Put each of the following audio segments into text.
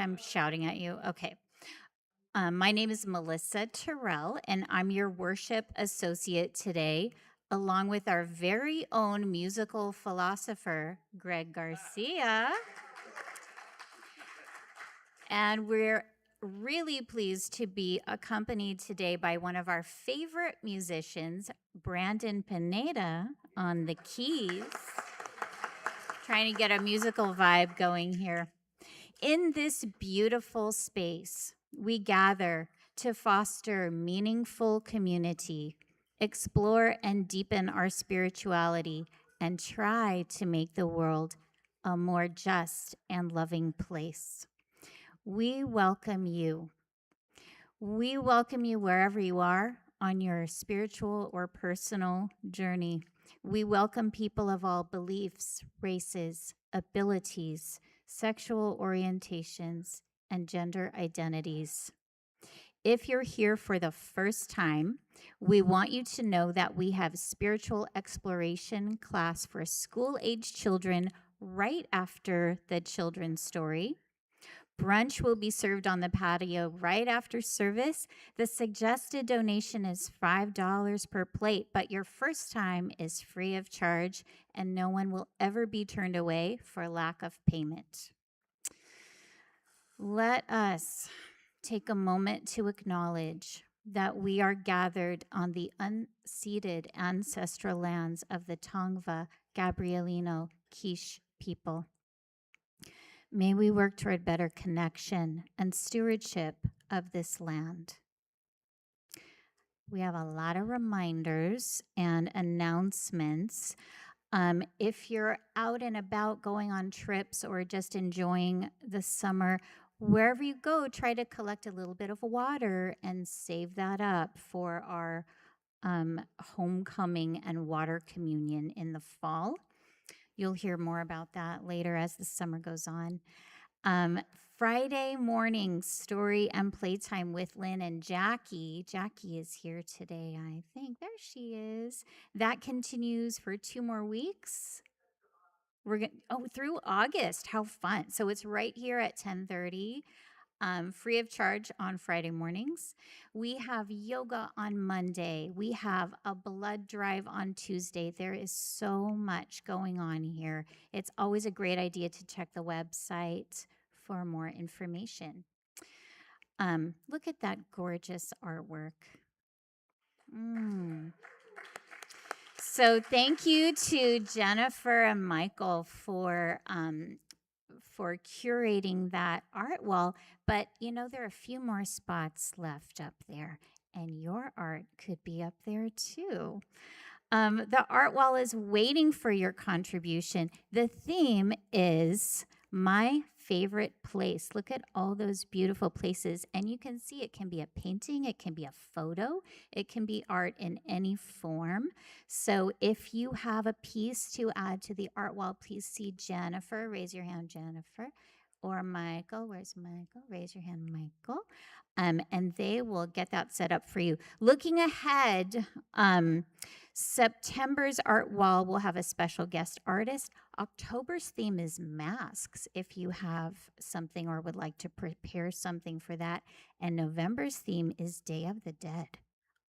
I'm shouting at you. Okay. My name is Melissa Terrell, and I'm your worship associate today, along with our very own musical philosopher, Greg Garcia. And we're really pleased to be accompanied today by one of our favorite musicians, Brandon Pineda, on the keys. Trying to get a musical vibe going here. In this beautiful space, we gather to foster meaningful community, explore and deepen our spirituality, and try to make the world a more just and loving place. We welcome you. We welcome you wherever you are on your spiritual or personal journey. We welcome people of all beliefs, races, abilities, sexual orientations, and gender identities. If you're here for the first time, we want you to know that we have spiritual exploration class for school-age children right after the children's story. Brunch will be served on the patio right after service. The suggested donation is $5 per plate, but your first time is free of charge, and no one will ever be turned away for lack of payment. Let us take a moment to acknowledge that we are gathered on the unceded ancestral lands of the Tongva, Gabrielino, Quiche people. May we work toward better connection and stewardship of this land. We have a lot of reminders and announcements. If you're out and about going on trips or just enjoying the summer, wherever you go, try to collect a little bit of water and save that up for our homecoming and water communion in the fall. You'll hear more about that later as the summer goes on. Friday morning, story and playtime with Lynn and Jackie. Jackie is here today, I think. There she is. That continues for 2 more weeks. We're through August. How fun. So it's right here at 10:30. Free of charge on Friday mornings. We have yoga on Monday. We have a blood drive on Tuesday. There is so much going on here. It's always a great idea to check the website for more information. Look at that gorgeous artwork. So thank you to Jennifer and Michael for curating that art wall. But, you know, there are a few more spots left up there, and your art could be up there too. The art wall is waiting for your contribution. The theme is my favorite place. Look at all those beautiful places, and you can see it can be a painting, it can be a photo, it can be art in any form. So if you have a piece to add to the art wall, please see Jennifer. Raise your hand, Jennifer. Or Michael. Where's Michael? Raise your hand, Michael. And they will get that set up for you. Looking ahead, September's art wall will have a special guest artist. October's theme is masks, if you have something or would like to prepare something for that. And November's theme is Day of the Dead,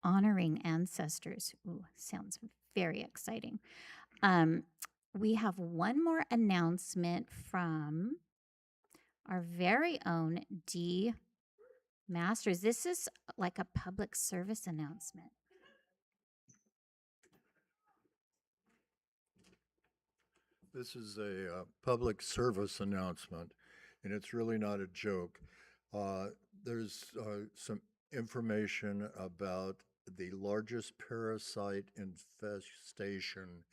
honoring ancestors. Ooh, sounds very exciting. We have one more announcement from our very own D. Masters. This is like a public service announcement. This is a public service announcement, and it's really not a joke. There's some information about the largest parasite infestation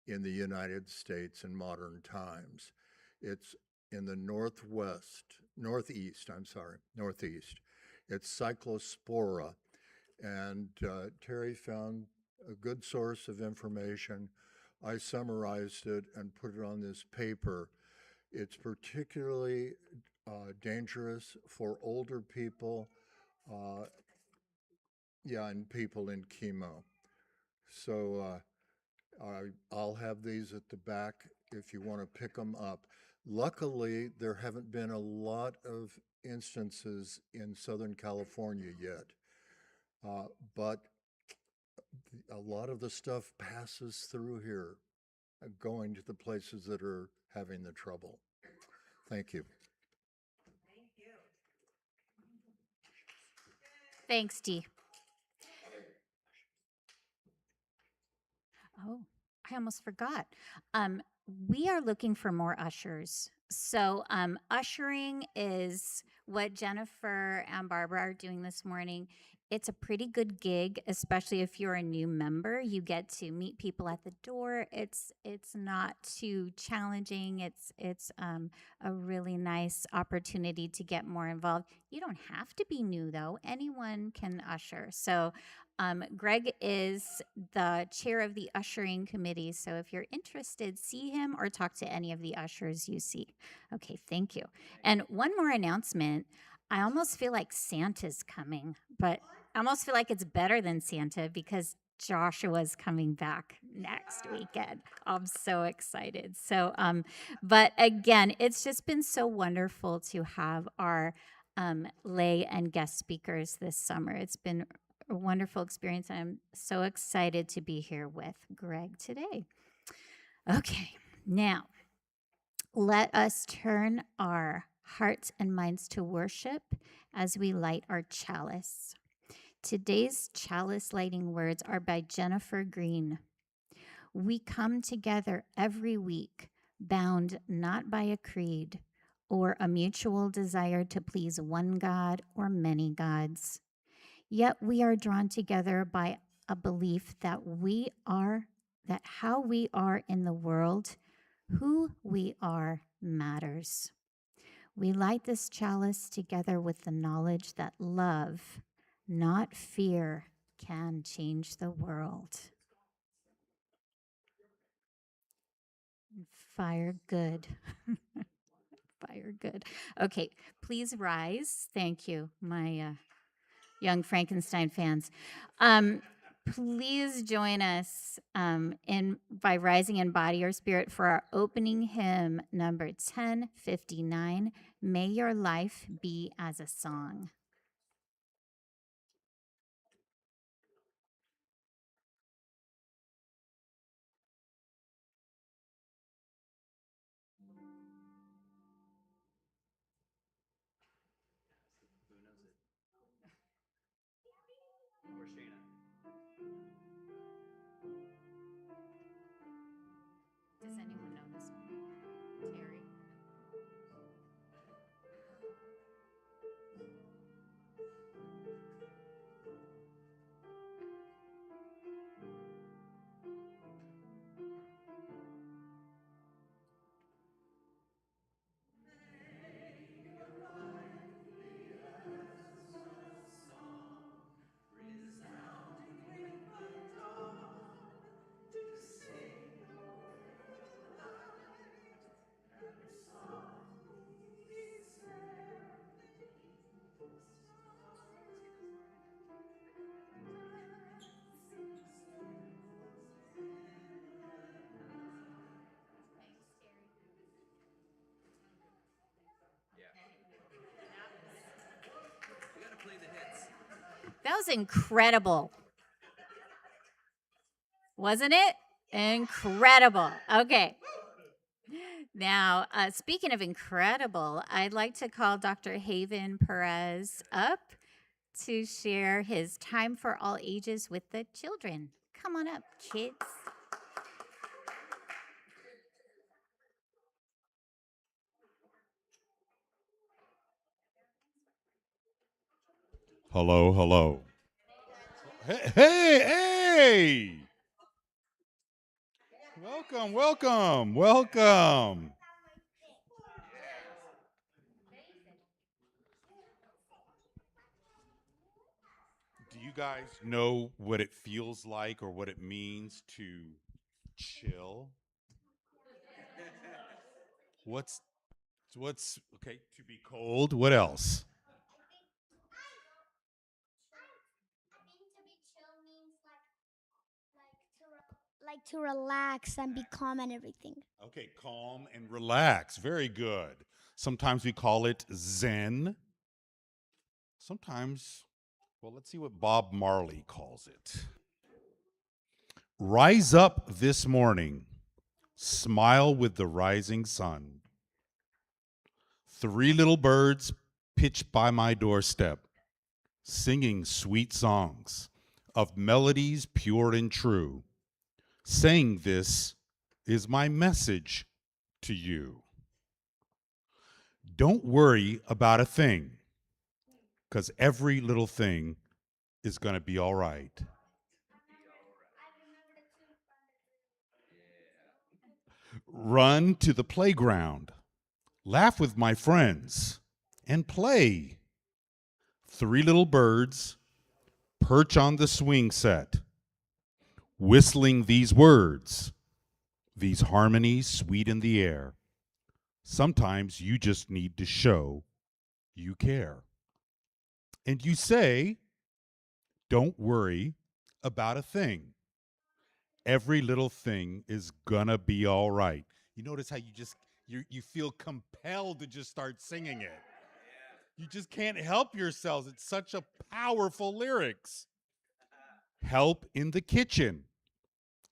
in the United States in modern times. It's in the northeast. It's Cyclospora, and Terry found a good source of information. I summarized it and put it on this paper. It's particularly dangerous for older people, and people in chemo. So I'll have these at the back if you want to pick them up. Luckily, there haven't been a lot of instances in Southern California yet, but a lot of the stuff passes through here, going to the places that are having the trouble. Thank you. Thanks, Dee. Oh, I almost forgot. Um, we are looking for more ushers. So, ushering is what Jennifer and Barbara are doing this morning. It's a pretty good gig, especially if you're a new member. You get to meet people at the door. It's not too challenging. It's a really nice opportunity to get more involved. You don't have to be new though. Anyone can usher. So Greg is the chair of the ushering committee. So if you're interested, see him or talk to any of the ushers you see. Okay, thank you. And one more announcement. I almost feel like Santa's coming, but I almost feel like it's better than Santa because Joshua's coming back next weekend. I'm so excited. But again, it's just been so wonderful to have our lay and guest speakers this summer. It's been a wonderful experience. I'm so excited to be here with Greg today. Okay, now let us turn our hearts and minds to worship as we light our chalice. Today's chalice lighting words are by Jennifer Green. We come together every week, bound not by a creed or a mutual desire to please one God or many gods. Yet we are drawn together by a belief that that how we are in the world, who we are matters. We light this chalice together with the knowledge that love, not fear, can change the world. Fire good. Fire good. Okay, please rise. Thank you, my young Frankenstein fans. Please join us by rising in body or spirit for our opening hymn, number 1059, May Your Life Be as a Song. Does anyone know this one? Terry? Thanks, Terry. We gotta play the hits. That was incredible. Wasn't it? Incredible. Okay. Now, speaking of incredible, I'd like to call Dr. Haven Perez up to share his Time for All Ages with the children. Come on up, kids. Hello, hello. Hey, hey, hey! Welcome, welcome, welcome. Do you guys know what it feels like or what it means to chill? What's okay, to be cold? What else? like to relax and be calm and everything. Okay, calm and relax. Very good. Sometimes we call it Zen. Sometimes, well, let's see what Bob Marley calls it. Rise up this morning, smile with the rising sun. Three little birds pitch by my doorstep, singing sweet songs of melodies pure and true. Saying this is my message to you. Don't worry about a thing, because every little thing is going to be all right. Run to the playground, laugh with my friends, and play. Three little birds perch on the swing set, whistling these words, these harmonies sweet in the air. Sometimes you just need to show you care. And you say, don't worry about a thing. Every little thing is gonna be all right. You notice how you feel compelled to just start singing it. You just can't help yourselves. It's such a powerful lyrics. Help in the kitchen,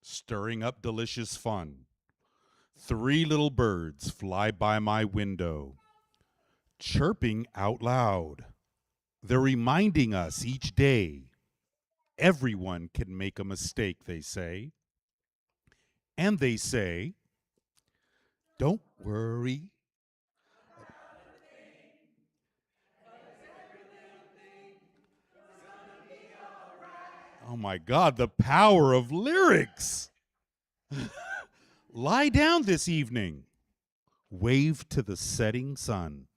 stirring up delicious fun. Three little birds fly by my window, chirping out loud. They're reminding us each day everyone can make a mistake, they say. And they say, don't worry. Oh my God, the power of lyrics. Lie down this evening. Wave to the setting sun.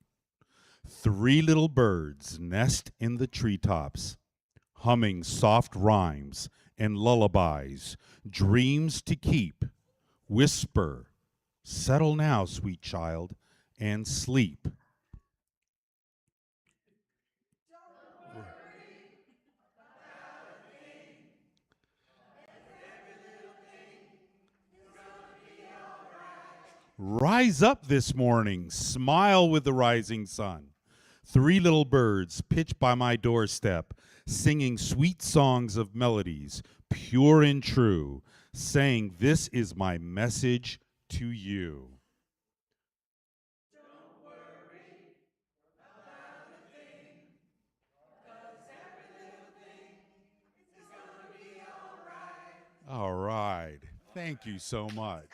Three little birds nest in the treetops, humming soft rhymes and lullabies, dreams to keep. Whisper, settle now, sweet child, and sleep. Rise up this morning, smile with the rising sun. Three little birds pitch by my doorstep, singing sweet songs of melodies, pure and true, saying, this is my message to you. All right. Thank you so much.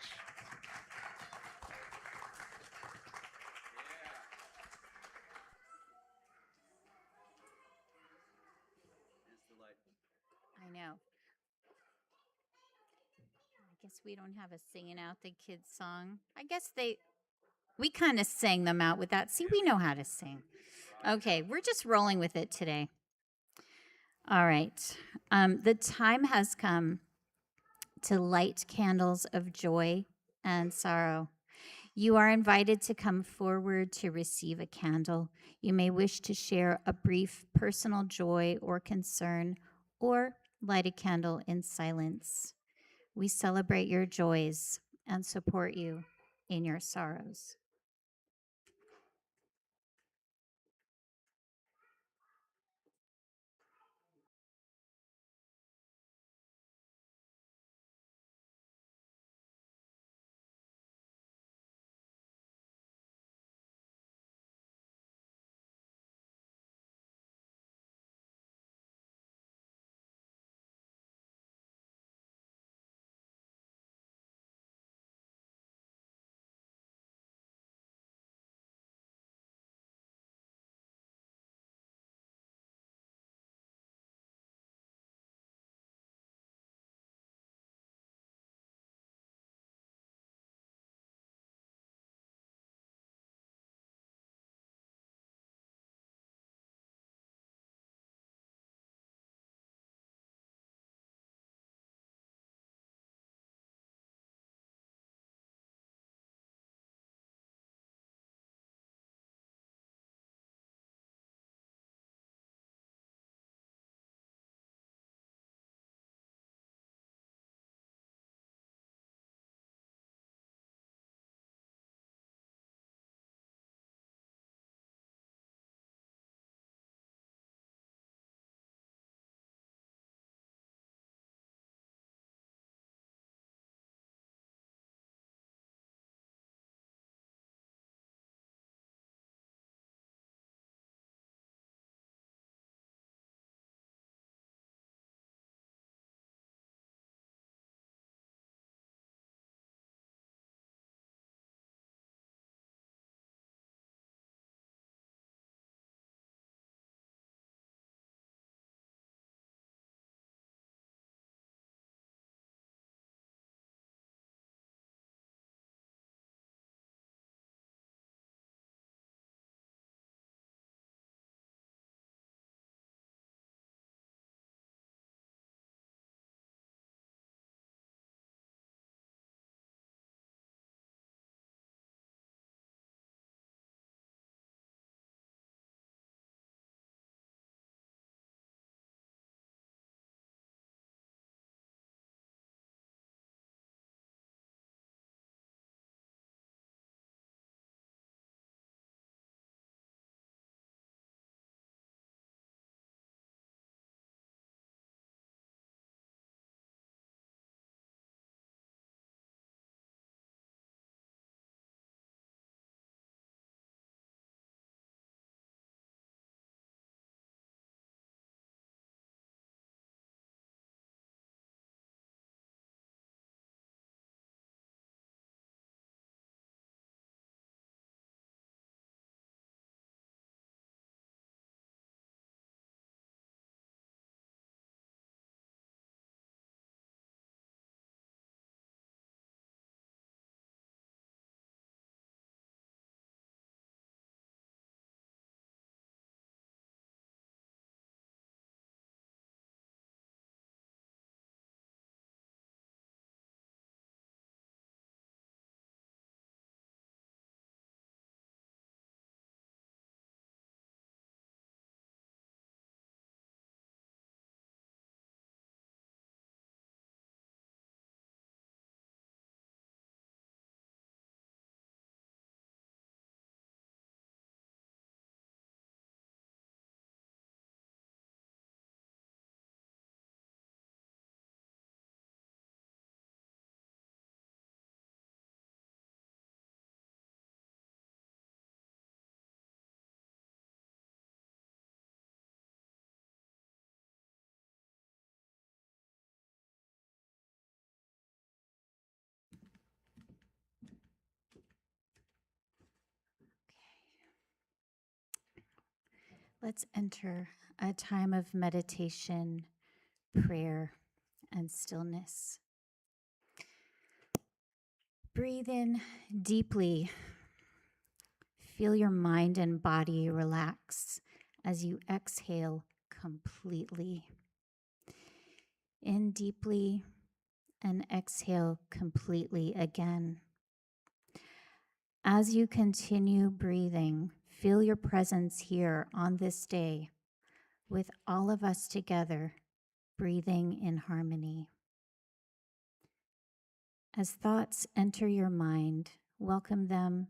It's delightful. I know. I guess we don't have a singing out the kids song. We kind of sang them out with that. See, we know how to sing. Okay, we're just rolling with it today. All right. The time has come to light candles of joy and sorrow. You are invited to come forward to receive a candle. You may wish to share a brief personal joy or concern, or light a candle in silence. We celebrate your joys and support you in your sorrows. Let's enter a time of meditation, prayer, and stillness. Breathe in deeply. Feel your mind and body relax as you exhale completely. In deeply and exhale completely again. As you continue breathing, feel your presence here on this day with all of us together, breathing in harmony. As thoughts enter your mind, welcome them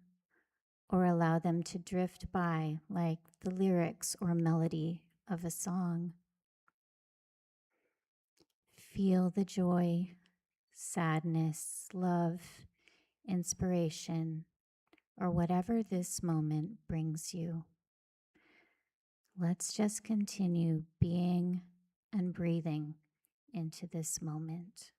or allow them to drift by like the lyrics or melody of a song. Feel the joy, sadness, love, inspiration, or whatever this moment brings you. Let's just continue being and breathing into this moment.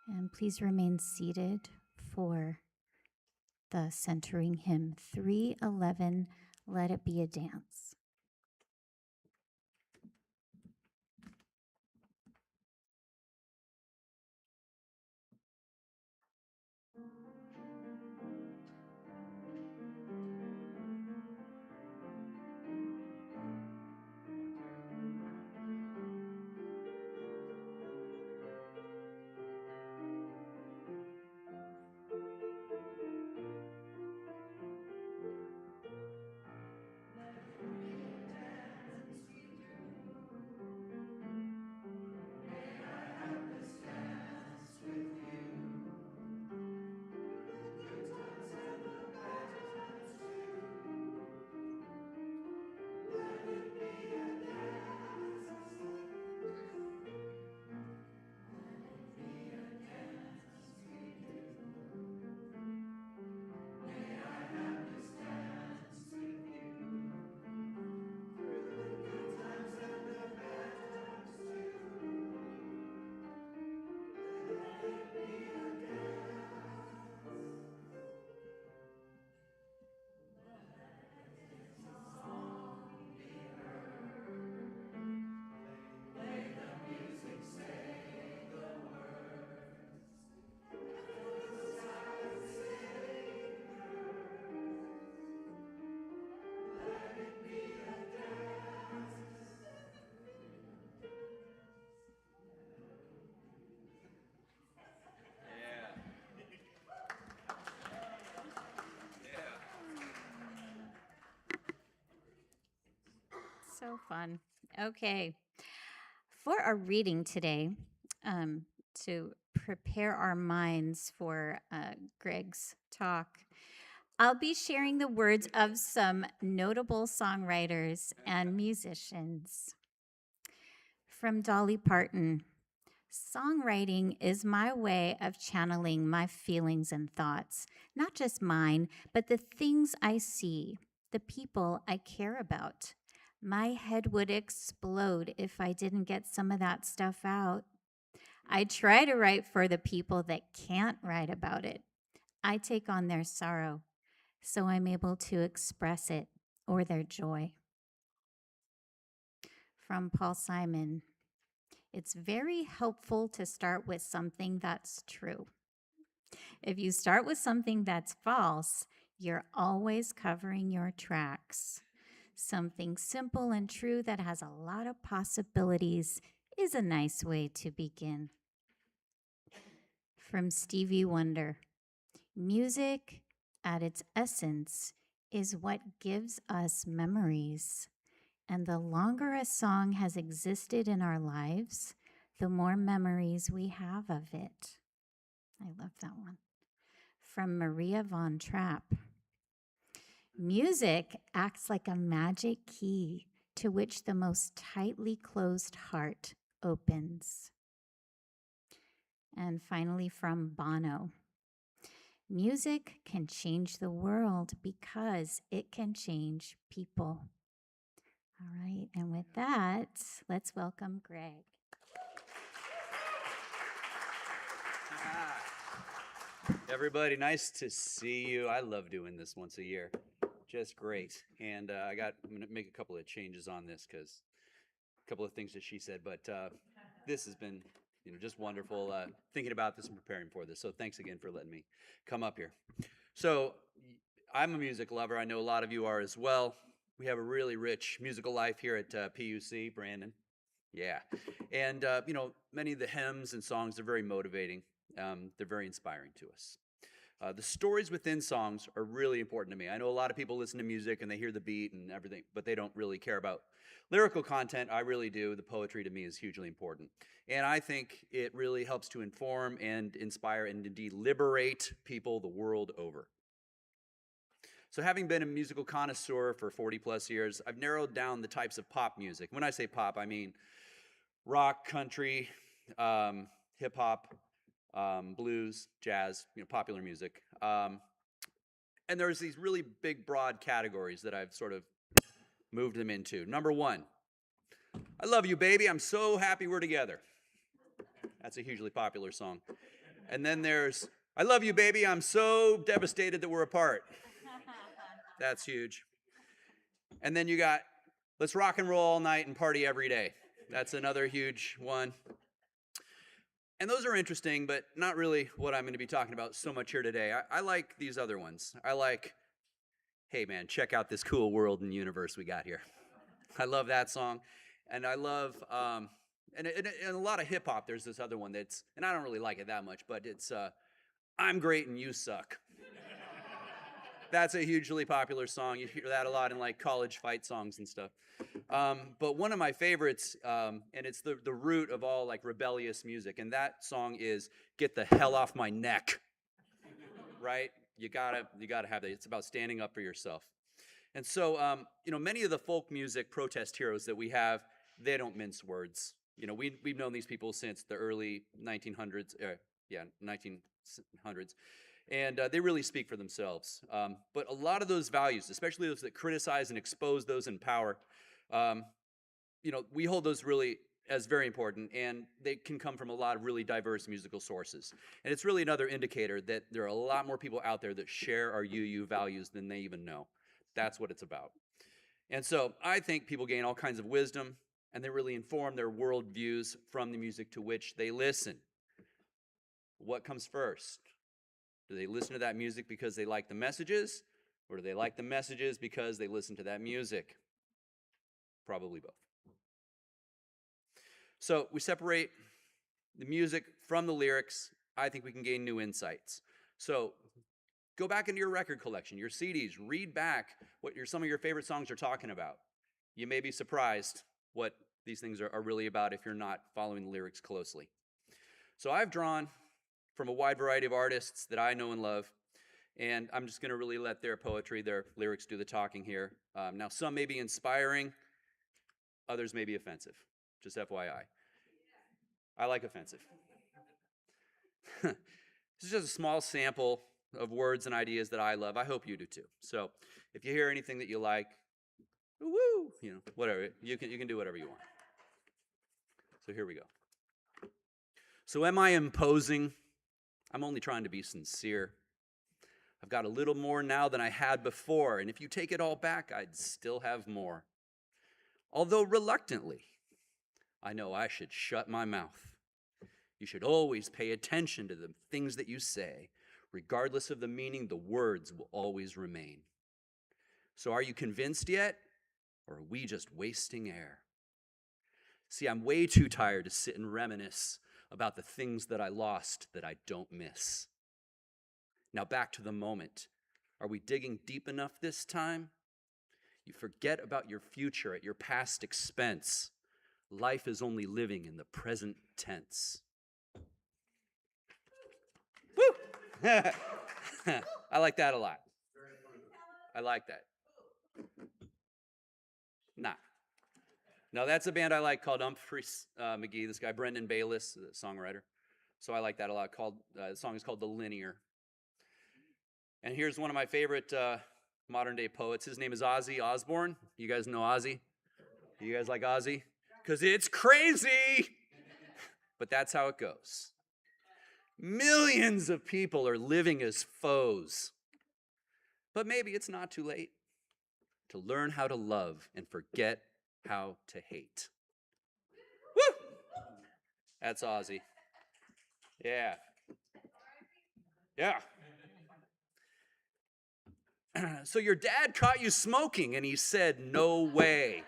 And please remain seated for the centering hymn 311, Let It Be a Dance. Yeah. Yeah. So fun. Okay. For our reading today, to prepare our minds for Greg's talk, I'll be sharing the words of some notable songwriters and musicians. From Dolly Parton, songwriting is my way of channeling my feelings and thoughts, not just mine, but the things I see, the people I care about. My head would explode if I didn't get some of that stuff out. I try to write for the people that can't write about it. I take on their sorrow, so I'm able to express it, or their joy. From Paul Simon, it's very helpful to start with something that's true. If you start with something that's false, you're always covering your tracks. Something simple and true that has a lot of possibilities is a nice way to begin. From Stevie Wonder, music at its essence is what gives us memories. And the longer a song has existed in our lives, the more memories we have of it. I love that one. From Maria von Trapp, music acts like a magic key to which the most tightly closed heart opens. And finally, from Bono, music can change the world because it can change people. All right, and with that, let's welcome Greg. Everybody, nice to see you. I love doing this once a year. Just great. And I'm going to make a couple of changes on this because a couple of things that she said, but this has been, just wonderful thinking about this and preparing for this. So thanks again for letting me come up here. So I'm a music lover. I know a lot of you are as well. We have a really rich musical life here at PUC, Brandon. Yeah. And, many of the hymns and songs are very motivating. They're very inspiring to us. The stories within songs are really important to me. I know a lot of people listen to music and they hear the beat and everything, but they don't really care about lyrical content. I really do. The poetry to me is hugely important. And I think it really helps to inform and inspire and indeed liberate people the world over. So having been a musical connoisseur for 40 plus years, I've narrowed down the types of pop music. When I say pop, I mean rock, country, hip hop, blues, jazz, popular music. And there's these really big, broad categories that I've sort of moved them into. Number one, I love you, baby. I'm so happy we're together. That's a hugely popular song. And then there's, I love you, baby. I'm so devastated that we're apart. That's huge. And then you got, let's rock and roll all night and party every day. That's another huge one. And those are interesting, but not really what I'm going to be talking about so much here today. I like these other ones. I like, hey man, check out this cool world and universe we got here. I love that song. And I love, and a lot of hip hop, there's this other one that's, and I don't really like it that much, but it's, I'm great and you suck. That's a hugely popular song. You hear that a lot in like college fight songs and stuff. But one of my favorites, and it's the root of all like rebellious music, and that song is "Get the Hell Off My Neck." Right? You gotta have that. It's about standing up for yourself. And so, many of the folk music protest heroes that we have, they don't mince words. We've known these people since the early 1900s. 1900s. And they really speak for themselves. But a lot of those values, especially those that criticize and expose those in power, we hold those really as very important, and they can come from a lot of really diverse musical sources. And it's really another indicator that there are a lot more people out there that share our UU values than they even know. That's what it's about. And so I think people gain all kinds of wisdom, and they really inform their worldviews from the music to which they listen. What comes first? Do they listen to that music because they like the messages, or do they like the messages because they listen to that music? Probably both. So we separate the music from the lyrics. I think we can gain new insights. So go back into your record collection, your CDs, read back what some of your favorite songs are talking about. You may be surprised what these things are really about if you're not following the lyrics closely. So I've drawn from a wide variety of artists that I know and love, and I'm just going to really let their poetry, their lyrics do the talking here. Now, some may be inspiring, others may be offensive, just FYI. I like offensive. This is just a small sample of words and ideas that I love. I hope you do too. So if you hear anything that you like, woo, whatever, you can do whatever you want. So here we go. So am I imposing? I'm only trying to be sincere. I've got a little more now than I had before, and if you take it all back, I'd still have more. Although reluctantly, I know I should shut my mouth. You should always pay attention to the things that you say. Regardless of the meaning, the words will always remain. So are you convinced yet, or are we just wasting air? See, I'm way too tired to sit and reminisce about the things that I lost that I don't miss. Now back to the moment. Are we digging deep enough this time? You forget about your future at your past expense. Life is only living in the present tense. Woo! I like that a lot. I like that. Nah. No, that's a band I like called Humphrey McGee. This guy, Brendan Bayliss, the songwriter. So I like that a lot. The song is called The Linear. And here's one of my favorite modern day poets. His name is Ozzy Osbourne. You guys know Ozzy? You guys like Ozzy? Because it's crazy. But that's how it goes. Millions of people are living as foes. But maybe it's not too late to learn how to love and forget how to hate. Woo! That's Ozzy. Yeah. Yeah. So your dad caught you smoking and he said, no way.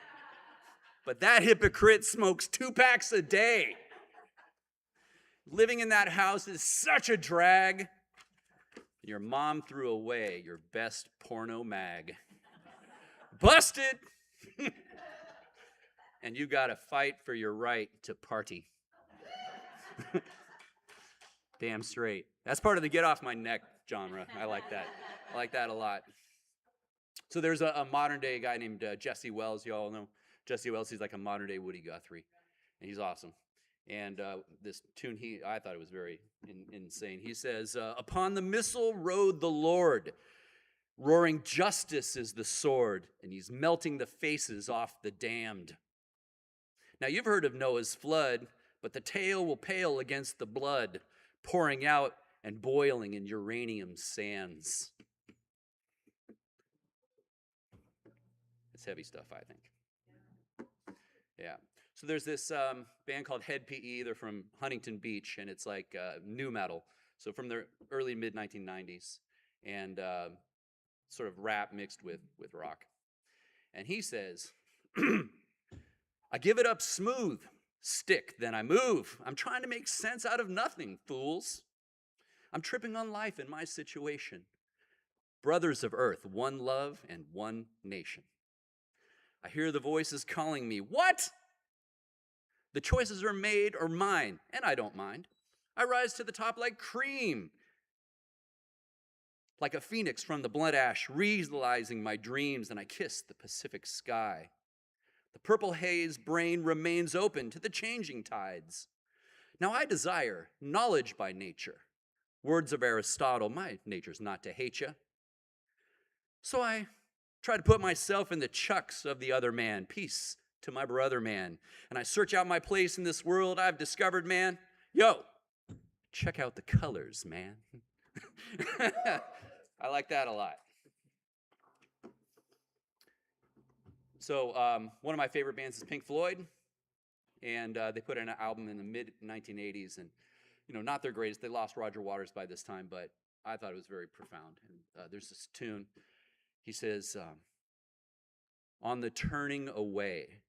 But that hypocrite smokes 2 packs a day. Living in that house is such a drag. Your mom threw away your best porno mag. Busted! And you gotta fight for your right to party. Damn straight. That's part of the get off my neck genre. I like that. I like that a lot. So there's a modern day guy named Jesse Wells. You all know Jesse Wells. He's like a modern day Woody Guthrie. And he's awesome. And this tune, I thought it was very insane. He says, upon the missile rode the Lord, roaring justice is the sword, and he's melting the faces off the damned. Now you've heard of Noah's flood, but the tale will pale against the blood, pouring out and boiling in uranium sands. It's heavy stuff, I think. Yeah. So there's this band called Head PE. They're from Huntington Beach, and it's like new metal. So from the early mid-1990s, and sort of rap mixed with rock. And he says, I give it up smooth, stick, then I move. I'm trying to make sense out of nothing, fools. I'm tripping on life in my situation. Brothers of earth, one love and one nation. I hear the voices calling me, what? The choices are made or mine, and I don't mind. I rise to the top like cream, like a phoenix from the blood ash, realizing my dreams, and I kiss the Pacific sky. The purple haze brain remains open to the changing tides. Now I desire knowledge by nature. Words of Aristotle, my nature's not to hate you. So I try to put myself in the chucks of the other man, peace to my brother man. And I search out my place in this world I've discovered, man. Yo, check out the colors, man. I like that a lot. So one of my favorite bands is Pink Floyd, and they put out an album in the mid-1980s, and not their greatest. They lost Roger Waters by this time, but I thought it was very profound. And there's this tune. He says, on the turning away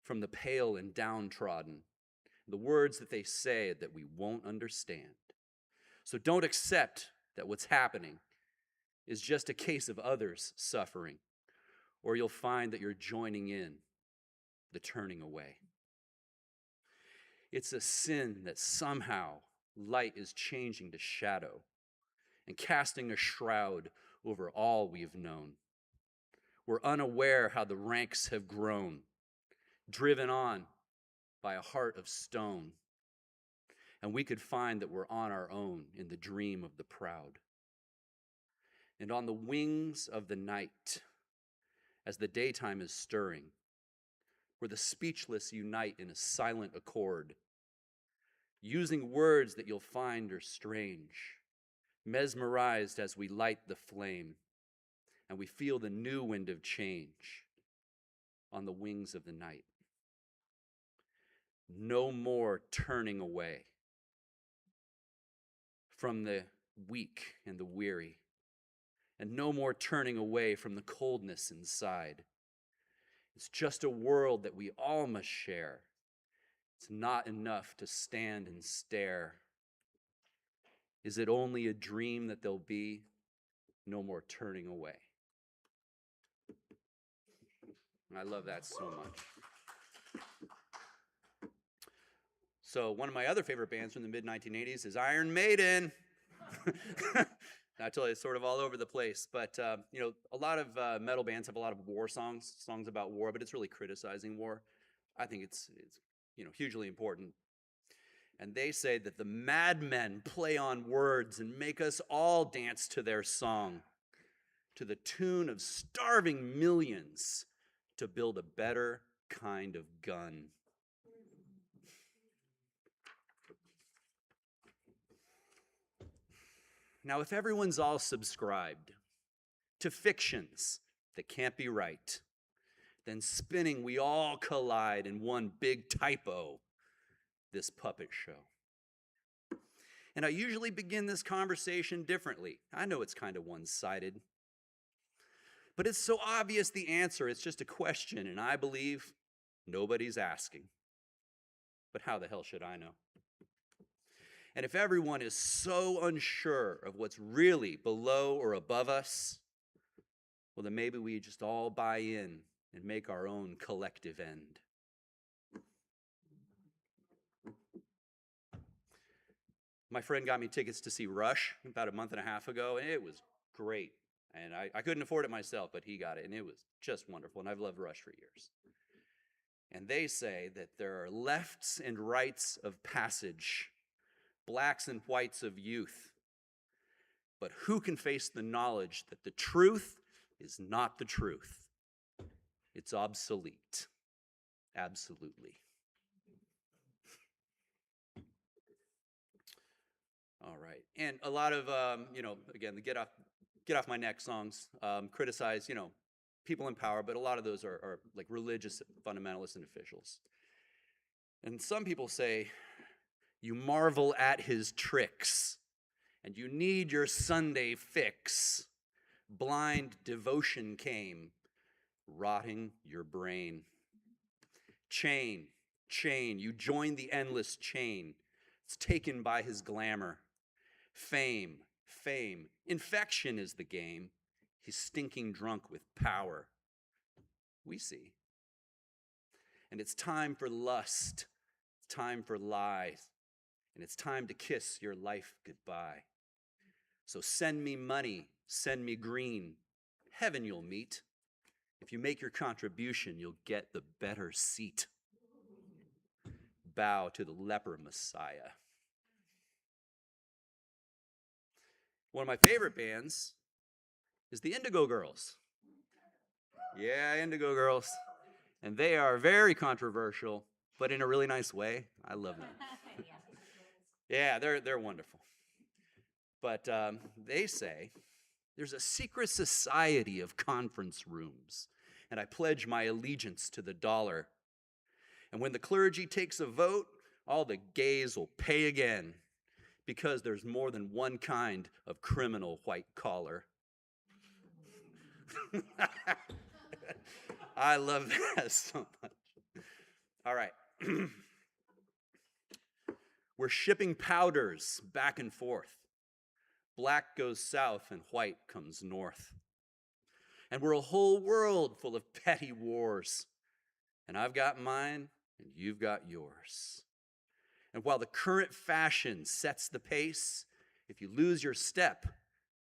from the pale and downtrodden, the words that they say that we won't understand. So don't accept that what's happening is just a case of others suffering, or you'll find that you're joining in the turning away. It's a sin that somehow light is changing to shadow and casting a shroud over all we've known. We're unaware how the ranks have grown, driven on by a heart of stone. And we could find that we're on our own in the dream of the proud. And on the wings of the night, as the daytime is stirring, where the speechless unite in a silent accord, using words that you'll find are strange, mesmerized as we light the flame, and we feel the new wind of change on the wings of the night. No more turning away from the weak and the weary, and no more turning away from the coldness inside. It's just a world that we all must share. It's not enough to stand and stare. Is it only a dream that there'll be no more turning away? I love that so much. So one of my other favorite bands from the mid-1980s is Iron Maiden. I tell you, it's sort of all over the place. But, a lot of metal bands have a lot of war songs about war, but it's really criticizing war. I think it's hugely important. And they say that the madmen play on words and make us all dance to their song, to the tune of starving millions to build a better kind of gun. Now, if everyone's all subscribed to fictions that can't be right, then spinning we all collide in one big typo, this puppet show. And I usually begin this conversation differently. I know it's kind of one-sided. But it's so obvious the answer, it's just a question, and I believe nobody's asking. But how the hell should I know? And if everyone is so unsure of what's really below or above us, well, then maybe we just all buy in and make our own collective end. My friend got me tickets to see Rush about a month and a half ago, and it was great. And I couldn't afford it myself, but he got it, and it was just wonderful, and I've loved Rush for years. And they say that there are lefts and rights of passage, blacks and whites of youth. But who can face the knowledge that the truth is not the truth? It's obsolete. Absolutely. All right. And a lot of, again, the Get Off My Neck songs criticize, people in power, but a lot of those are like religious fundamentalists and officials. And some people say, you marvel at his tricks, and you need your Sunday fix. Blind devotion came, rotting your brain. Chain, you join the endless chain. It's taken by his glamour. Fame, infection is the game. He's stinking drunk with power. We see. And it's time for lust. It's time for lies. And it's time to kiss your life goodbye. So send me money, send me green. Heaven you'll meet. If you make your contribution, you'll get the better seat. Bow to the leper Messiah. One of my favorite bands is the Indigo Girls. Yeah, Indigo Girls. And they are very controversial, but in a really nice way. I love them. Yeah, they're wonderful. But they say there's a secret society of conference rooms, and I pledge my allegiance to the dollar. And when the clergy takes a vote, all the gays will pay again, because there's more than one kind of criminal white collar. I love that so much. All right. We're shipping powders back and forth. Black goes south and white comes north. And we're a whole world full of petty wars. And I've got mine, and you've got yours. And while the current fashion sets the pace, if you lose your step,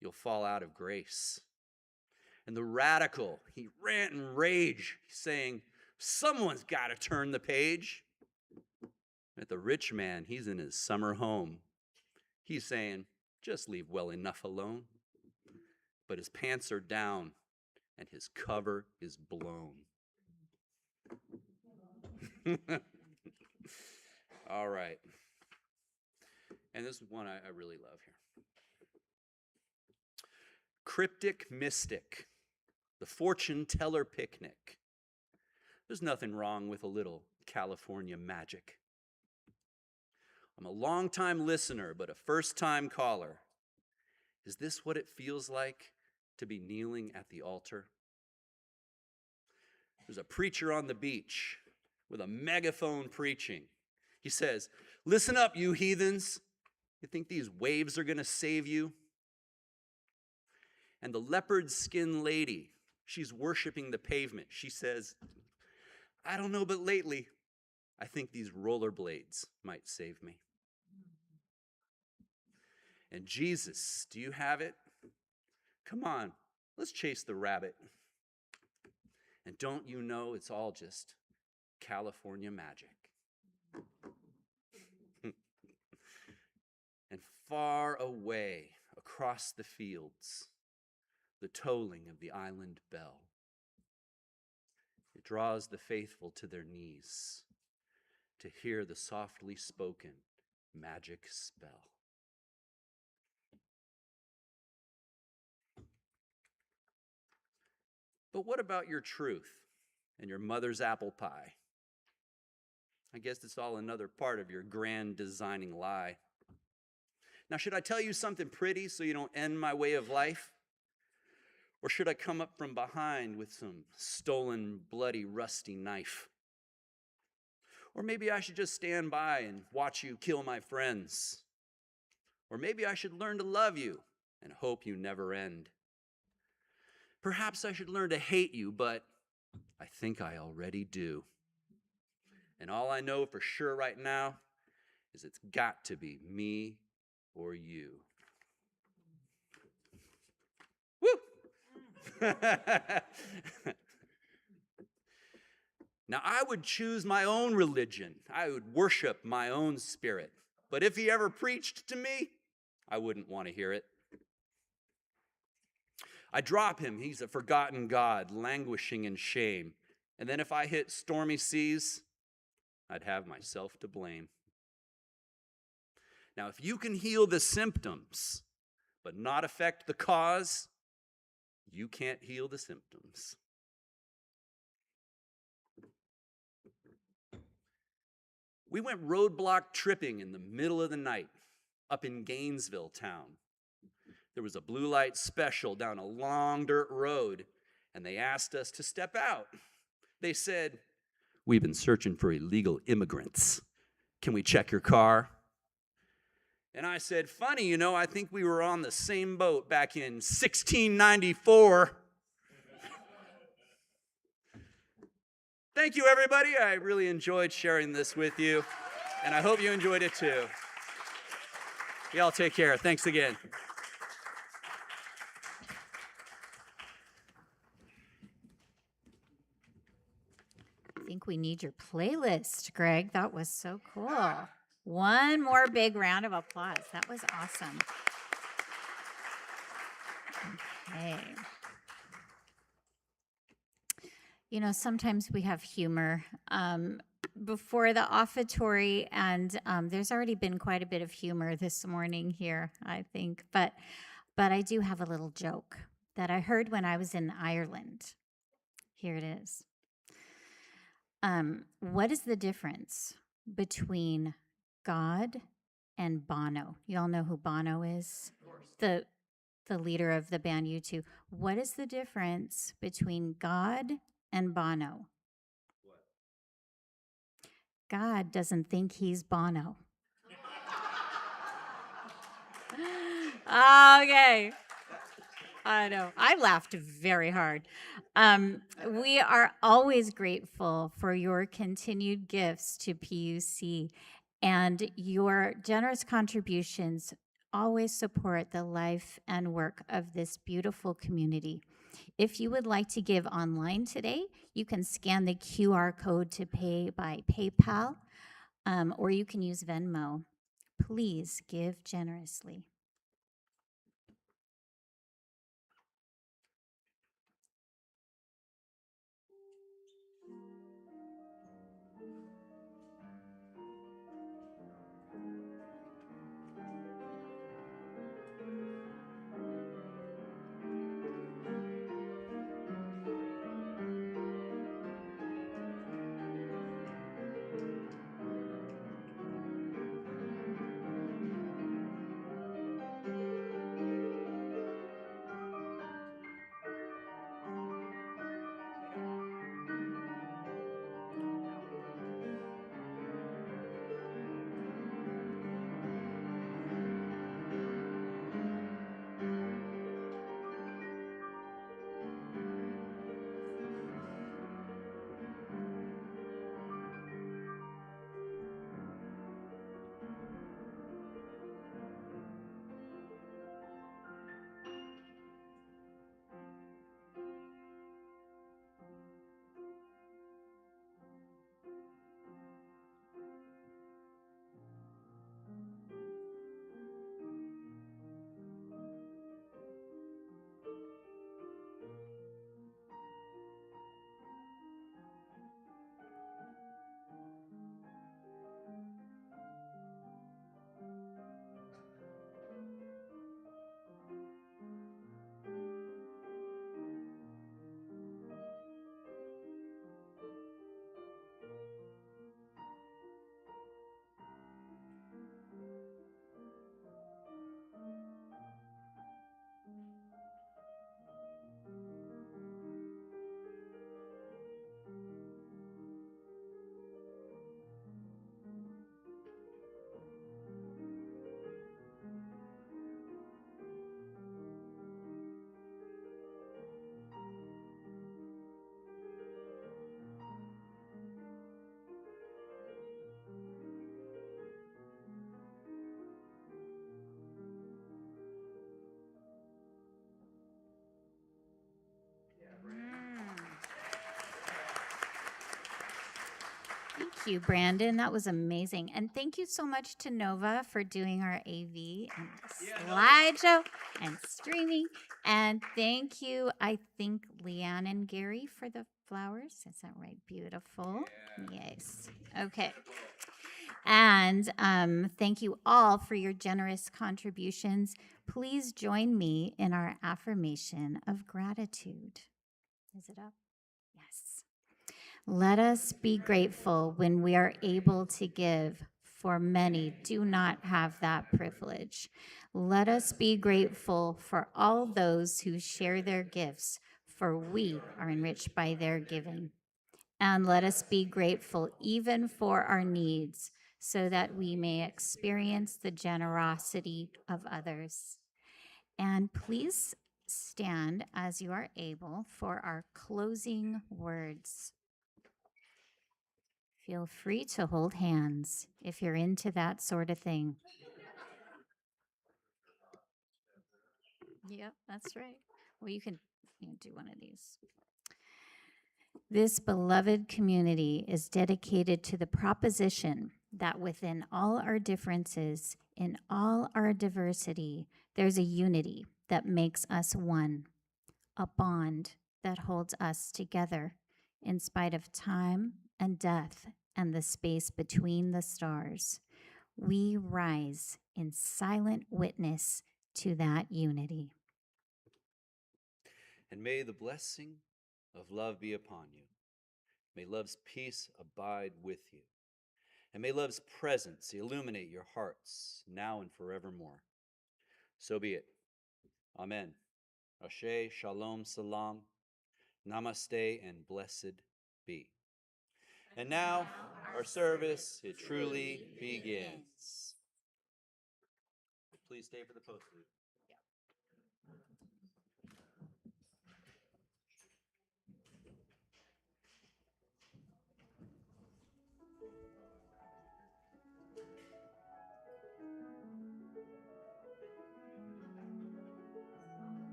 you'll fall out of grace. And the radical, he rant and rage, saying, someone's got to turn the page. And the rich man, he's in his summer home. He's saying, just leave well enough alone. But his pants are down, and his cover is blown. All right. And this is one I really love here. Cryptic Mystic, the fortune teller picnic. There's nothing wrong with a little California magic. I'm a long-time listener, but a first-time caller. Is this what it feels like to be kneeling at the altar? There's a preacher on the beach with a megaphone preaching. He says, listen up, you heathens. You think these waves are going to save you? And the leopard skin lady, she's worshiping the pavement. She says, I don't know, but lately, I think these rollerblades might save me. And Jesus, do you have it? Come on, let's chase the rabbit. And don't you know it's all just California magic. And far away across the fields, the tolling of the island bell. It draws the faithful to their knees to hear the softly spoken magic spell. But what about your truth and your mother's apple pie? I guess it's all another part of your grand designing lie. Now, should I tell you something pretty so you don't end my way of life? Or should I come up from behind with some stolen, bloody, rusty knife? Or maybe I should just stand by and watch you kill my friends. Or maybe I should learn to love you and hope you never end. Perhaps I should learn to hate you, but I think I already do. And all I know for sure right now is it's got to be me or you. Woo! Now, I would choose my own religion. I would worship my own spirit. But if he ever preached to me, I wouldn't want to hear it. I drop him. He's a forgotten God, languishing in shame. And then if I hit stormy seas, I'd have myself to blame. Now, if you can heal the symptoms, but not affect the cause, you can't heal the symptoms. We went roadblock tripping in the middle of the night up in Gainesville town. There was a blue light special down a long dirt road, and they asked us to step out. They said, "We've been searching for illegal immigrants. Can we check your car?" And I said, "Funny, you know, I think we were on the same boat back in 1694. Thank you, everybody. I really enjoyed sharing this with you, and I hope you enjoyed it too. Y'all take care. Thanks again. I think we need your playlist, Greg. That was so cool. One more big round of applause. That was awesome. Okay. You know, sometimes we have humor. Before the offertory, and there's already been quite a bit of humor this morning here, I think. But I do have a little joke that I heard when I was in Ireland. Here it is. What is the difference between God and Bono? You all know who Bono is? Of course. The leader of the band U2. What is the difference between God and Bono? What? God doesn't think he's Bono. Okay. I know. I laughed very hard. We are always grateful for your continued gifts to PUC, and your generous contributions always support the life and work of this beautiful community. If you would like to give online today, you can scan the QR code to pay by PayPal, or you can use Venmo. Please give generously. Thank you, Brandon. That was amazing. And thank you so much to Nova for doing our AV and slideshow and streaming. And thank you, I think, Leanne and Gary for the flowers. Is that right? Beautiful. Yes. Okay. And thank you all for your generous contributions. Please join me in our affirmation of gratitude. Is it up? Yes. Let us be grateful when we are able to give, for many do not have that privilege. Let us be grateful for all those who share their gifts, for we are enriched by their giving. And let us be grateful even for our needs, so that we may experience the generosity of others. And please stand as you are able for our closing words. Feel free to hold hands if you're into that sort of thing. Yep, that's right. Well, you can do one of these. This beloved community is dedicated to the proposition that within all our differences, in all our diversity, there's a unity that makes us one, a bond that holds us together in spite of time and death and the space between the stars. We rise in silent witness to that unity. And may the blessing of love be upon you. May love's peace abide with you. And may love's presence illuminate your hearts now and forevermore. So be it. Amen. Ashe, Shalom, Salam, Namaste, and blessed be. And now, our service, it truly begins. Please stay for the postlude.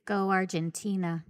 Go Argentina.